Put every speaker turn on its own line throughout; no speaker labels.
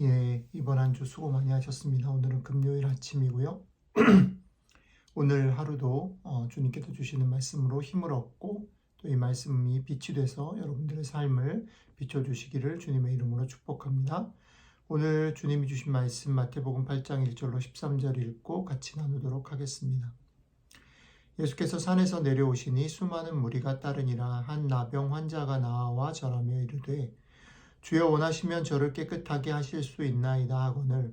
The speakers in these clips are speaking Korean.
예, 이번 한 주 수고 많이 하셨습니다. 오늘은 금요일 아침이고요. 오늘 하루도 주님께서 주시는 말씀으로 힘을 얻고 또 이 말씀이 빛이 돼서 여러분들의 삶을 비춰주시기를 주님의 이름으로 축복합니다. 오늘 주님이 주신 말씀 마태복음 8장 1절로 13절 읽고 같이 나누도록 하겠습니다. 예수께서 산에서 내려오시니 수많은 무리가 따르니라. 한 나병 환자가 나와 절하며 이르되 주여 원하시면 저를 깨끗하게 하실 수 있나이다 하거늘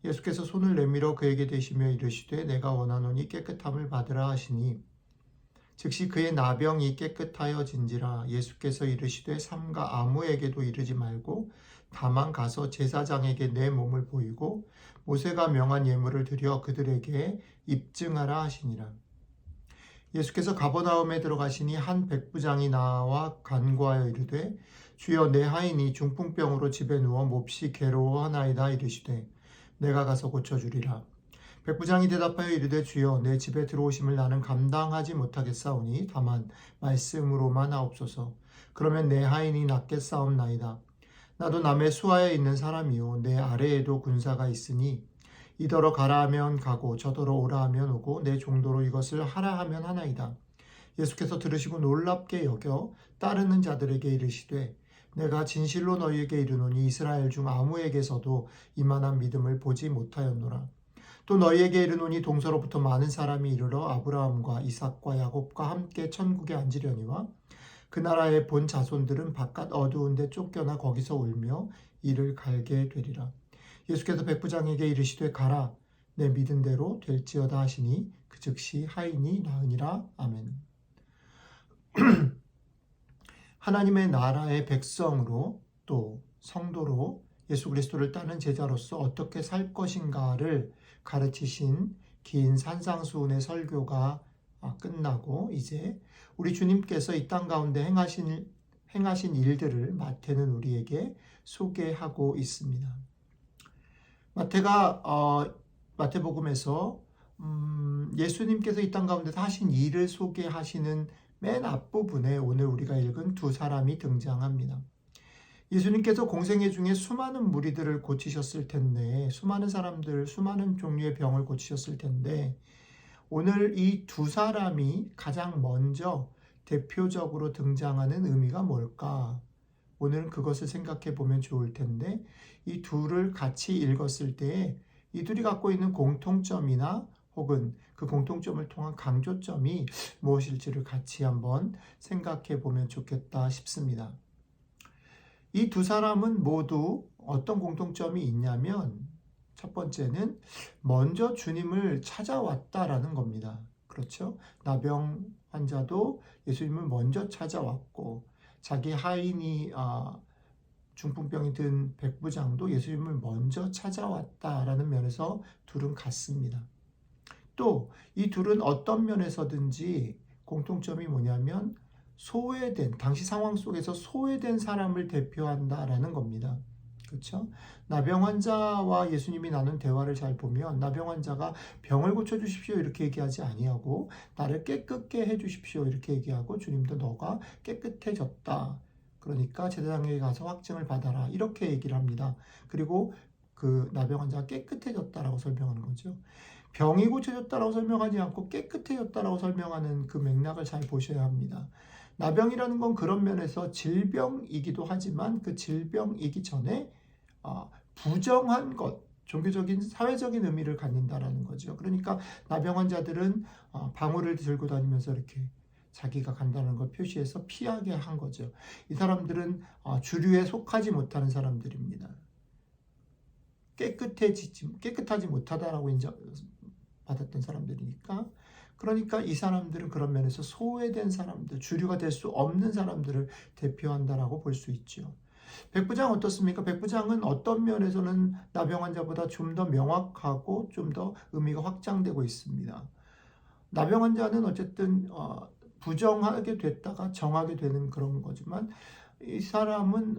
예수께서 손을 내밀어 그에게 대시며 이르시되 내가 원하노니 깨끗함을 받으라 하시니 즉시 그의 나병이 깨끗하여진지라. 예수께서 이르시되 삼가 아무에게도 이르지 말고 다만 가서 제사장에게 내 몸을 보이고 모세가 명한 예물을 드려 그들에게 입증하라 하시니라. 예수께서 가버나움에 들어가시니 한 백부장이 나와 간구하여 이르되 주여 내 하인이 중풍병으로 집에 누워 몹시 괴로워하나이다 이르시되 내가 가서 고쳐주리라. 백부장이 대답하여 이르되 주여 내 집에 들어오심을 나는 감당하지 못하겠사오니 다만 말씀으로만 하옵소서. 그러면 내 하인이 낫겠사옵나이다. 나도 남의 수하에 있는 사람이요 내 아래에도 군사가 있으니 이더러 가라 하면 가고 저더러 오라 하면 오고 내 종도로 이것을 하라 하면 하나이다. 예수께서 들으시고 놀랍게 여겨 따르는 자들에게 이르시되 내가 진실로 너희에게 이르노니 이스라엘 중 아무에게서도 이만한 믿음을 보지 못하였노라. 또 너희에게 이르노니 동서로부터 많은 사람이 이르러 아브라함과 이삭과 야곱과 함께 천국에 앉으려니와 그 나라의 본 자손들은 바깥 어두운 데 쫓겨나 거기서 울며 이를 갈게 되리라. 예수께서 백부장에게 이르시되 가라 내 믿은 대로 될지어다 하시니 그 즉시 하인이 나으니라. 아멘. 하나님의 나라의 백성으로 또 성도로 예수 그리스도를 따르는 제자로서 어떻게 살 것인가를 가르치신 긴 산상수훈의 설교가 끝나고 이제 우리 주님께서 이 땅 가운데 행하신 일들을 마태는 우리에게 소개하고 있습니다. 마태복음에서 예수님께서 이 땅 가운데서 하신 일을 소개하시는 맨 앞부분에 오늘 우리가 읽은 두 사람이 등장합니다. 예수님께서 공생애 중에 수많은 무리들을 고치셨을 텐데, 수많은 사람들, 수많은 종류의 병을 고치셨을 텐데, 오늘 이 두 사람이 가장 먼저 대표적으로 등장하는 의미가 뭘까? 오늘은 그것을 생각해 보면 좋을 텐데, 이 둘을 같이 읽었을 때에 이들이 갖고 있는 공통점이나 혹은 그 공통점을 통한 강조점이 무엇일지를 같이 한번 생각해 보면 좋겠다 싶습니다. 이 두 사람은 모두 어떤 공통점이 있냐면 첫 번째는 먼저 주님을 찾아왔다라는 겁니다. 그렇죠? 나병 환자도 예수님을 먼저 찾아왔고 자기 하인이 중풍병이 든 백부장도 예수님을 먼저 찾아왔다라는 면에서 둘은 같습니다. 또 이 둘은 어떤 면에서든지 공통점이 뭐냐면 소외된, 당시 상황 속에서 소외된 사람을 대표한다라는 겁니다. 그렇죠? 나병 환자와 예수님이 나눈 대화를 잘 보면 나병 환자가 병을 고쳐주십시오 이렇게 얘기하지 아니하고 나를 깨끗게 해주십시오 이렇게 얘기하고 주님도 너가 깨끗해졌다. 그러니까 제사장에게 가서 확증을 받아라 이렇게 얘기를 합니다. 그리고 그 나병 환자가 깨끗해졌다라고 설명하는 거죠. 병이 고쳐졌다라고 설명하지 않고 깨끗해졌다라고 설명하는 그 맥락을 잘 보셔야 합니다. 나병이라는 건 그런 면에서 질병이기도 하지만 그 질병이기 전에 부정한 것, 종교적인 사회적인 의미를 갖는다라는 거죠. 그러니까 나병 환자들은 방울을 들고 다니면서 이렇게 자기가 간다는 걸 표시해서 피하게 한 거죠. 이 사람들은 주류에 속하지 못하는 사람들입니다. 깨끗하지 못하다라고 인정받았던 사람들이니까. 그러니까 이 사람들은 그런 면에서 소외된 사람들, 주류가 될 수 없는 사람들을 대표한다라고 볼 수 있죠. 백부장 어떻습니까? 백부장은 어떤 면에서는 나병 환자보다 좀 더 명확하고 좀 더 의미가 확장되고 있습니다. 나병 환자는 어쨌든 부정하게 됐다가 정하게 되는 그런 거지만 이 사람은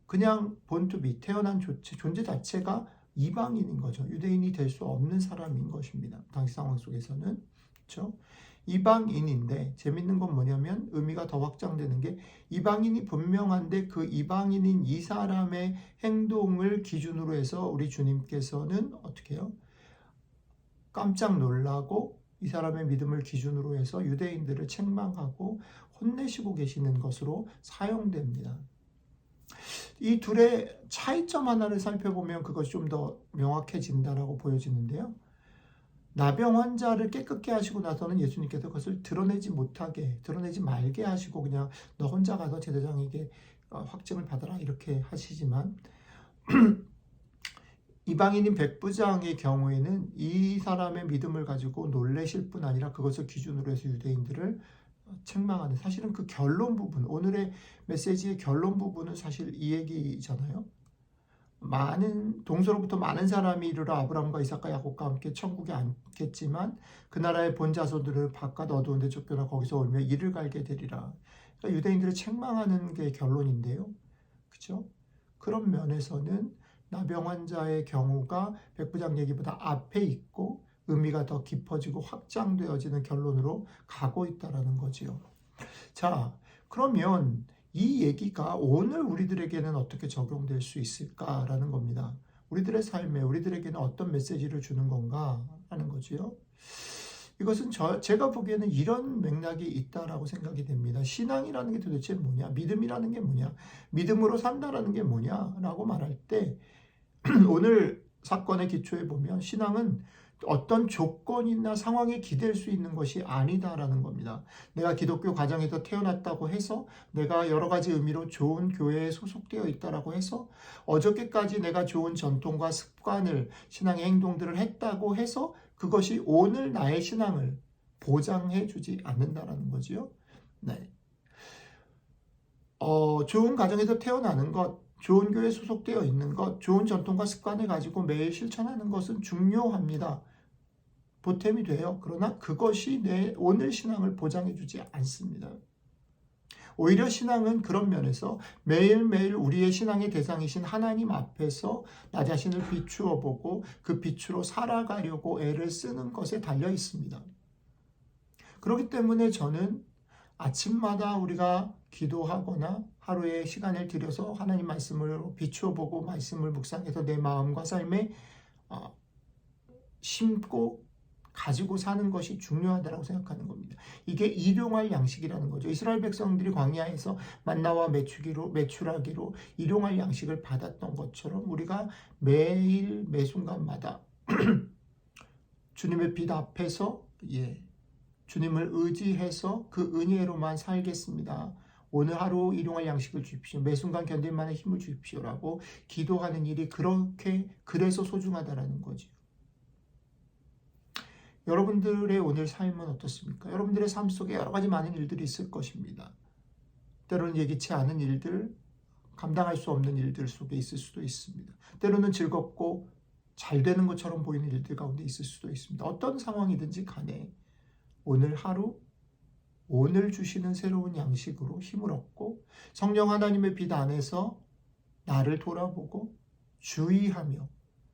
그냥 본투비 태어난 존재 자체가 이방인인 거죠. 유대인이 될 수 없는 사람인 것입니다. 당시 상황 속에서는. 그렇죠? 이방인인데 재밌는 건 뭐냐면 의미가 더 확장되는 게 이방인이 분명한데 그 이방인인 이 사람의 행동을 기준으로 해서 우리 주님께서는 어떻게 해요? 깜짝 놀라고 이 사람의 믿음을 기준으로 해서 유대인들을 책망하고 혼내시고 계시는 것으로 사용됩니다. 이 둘의 차이점 하나를 살펴보면 그것이 좀 더 명확해진다라고 보여지는데요. 나병 환자를 깨끗게 하시고 나서는 예수님께서 그것을 드러내지 말게 하시고 그냥 너 혼자 가서 제사장에게 확증을 받아라 이렇게 하시지만 이방인인 백부장의 경우에는 이 사람의 믿음을 가지고 놀라실 뿐 아니라 그것을 기준으로 해서 유대인들을 책망하는, 사실은 그 결론 부분, 오늘의 메시지의 결론 부분은 사실 이 얘기잖아요. 동서로부터 많은 사람이 이르러 아브라함과 이삭과 야곱과 함께 천국에 앉겠지만 그 나라의 본 자손들을 바깥 어두운 데 쫓겨나 거기서 울며 이를 갈게 되리라. 그러니까 유대인들을 책망하는 게 결론인데요. 그렇죠? 그런 면에서는 나병 환자의 경우가 백부장 얘기보다 앞에 있고 의미가 더 깊어지고 확장되어지는 결론으로 가고 있다는 거지요. 자, 그러면 이 얘기가 오늘 우리들에게는 어떻게 적용될 수 있을까라는 겁니다. 우리들의 삶에 우리들에게는 어떤 메시지를 주는 건가 하는 거지요. 이것은 제가 보기에는 이런 맥락이 있다라고 생각이 됩니다. 신앙이라는 게 도대체 뭐냐? 믿음이라는 게 뭐냐? 믿음으로 산다라는 게 뭐냐라고 말할 때 오늘 사건의 기초에 보면 신앙은 어떤 조건이나 상황에 기댈 수 있는 것이 아니다라는 겁니다. 내가 기독교 가정에서 태어났다고 해서 내가 여러 가지 의미로 좋은 교회에 소속되어 있다라고 해서 어저께까지 내가 좋은 전통과 습관을 신앙의 행동들을 했다고 해서 그것이 오늘 나의 신앙을 보장해 주지 않는다라는 거지요. 네. 좋은 가정에서 태어나는 것, 좋은 교회에 소속되어 있는 것, 좋은 전통과 습관을 가지고 매일 실천하는 것은 중요합니다. 보탬이 돼요. 그러나 그것이 내 오늘 신앙을 보장해주지 않습니다. 오히려 신앙은 그런 면에서 매일매일 우리의 신앙의 대상이신 하나님 앞에서 나 자신을 비추어 보고 그 빛으로 살아가려고 애를 쓰는 것에 달려 있습니다. 그렇기 때문에 저는 아침마다 우리가 기도하거나 하루에 시간을 들여서 하나님 말씀을 비추어 보고 말씀을 묵상해서 내 마음과 삶에 심고 가지고 사는 것이 중요하다고 생각하는 겁니다. 이게 일용할 양식이라는 거죠. 이스라엘 백성들이 광야에서 만나와 메추라기로 일용할 양식을 받았던 것처럼 우리가 매일 매순간마다 주님의 빛 앞에서 주님을 의지해서 그 은혜로만 살겠습니다. 오늘 하루 일용할 양식을 주십시오. 매 순간 견딜 만한 힘을 주십시오라고 기도하는 일이 그래서 소중하다라는 거죠. 여러분들의 오늘 삶은 어떻습니까? 여러분들의 삶 속에 여러 가지 많은 일들이 있을 것입니다. 때로는 예기치 않은 일들, 감당할 수 없는 일들 속에 있을 수도 있습니다. 때로는 즐겁고 잘 되는 것처럼 보이는 일들 가운데 있을 수도 있습니다. 어떤 상황이든지 간에 오늘 하루, 오늘 주시는 새로운 양식으로 힘을 얻고 성령 하나님의 빛 안에서 나를 돌아보고 주의하며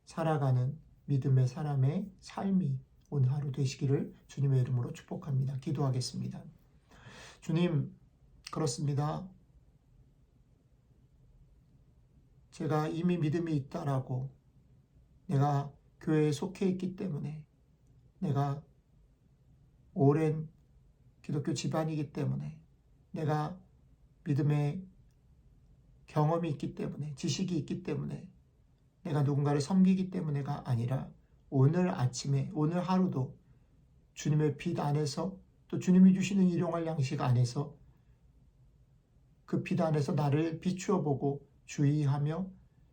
살아가는 믿음의 사람의 삶이 오늘 하루 되시기를 주님의 이름으로 축복합니다. 기도하겠습니다. 주님, 그렇습니다. 제가 이미 믿음이 있다라고, 내가 교회에 속해 있기 때문에, 내가 오랜 기독교 집안이기 때문에, 내가 믿음의 경험이 있기 때문에, 지식이 있기 때문에, 내가 누군가를 섬기기 때문에가 아니라 오늘 아침에, 오늘 하루도 주님의 빛 안에서 또 주님이 주시는 일용할 양식 안에서 그 빛 안에서 나를 비추어 보고 주의하며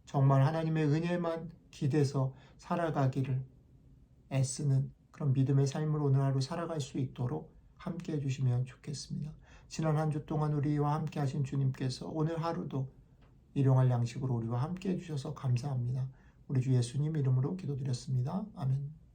정말 하나님의 은혜만 기대서 살아가기를 애쓰는 그런 믿음의 삶을 오늘 하루 살아갈 수 있도록 함께 해주시면 좋겠습니다. 지난 한 주 동안 우리와 함께 하신 주님께서 오늘 하루도 일용할 양식으로 우리와 함께 해주셔서 감사합니다. 우리 주 예수님 이름으로 기도드렸습니다. 아멘.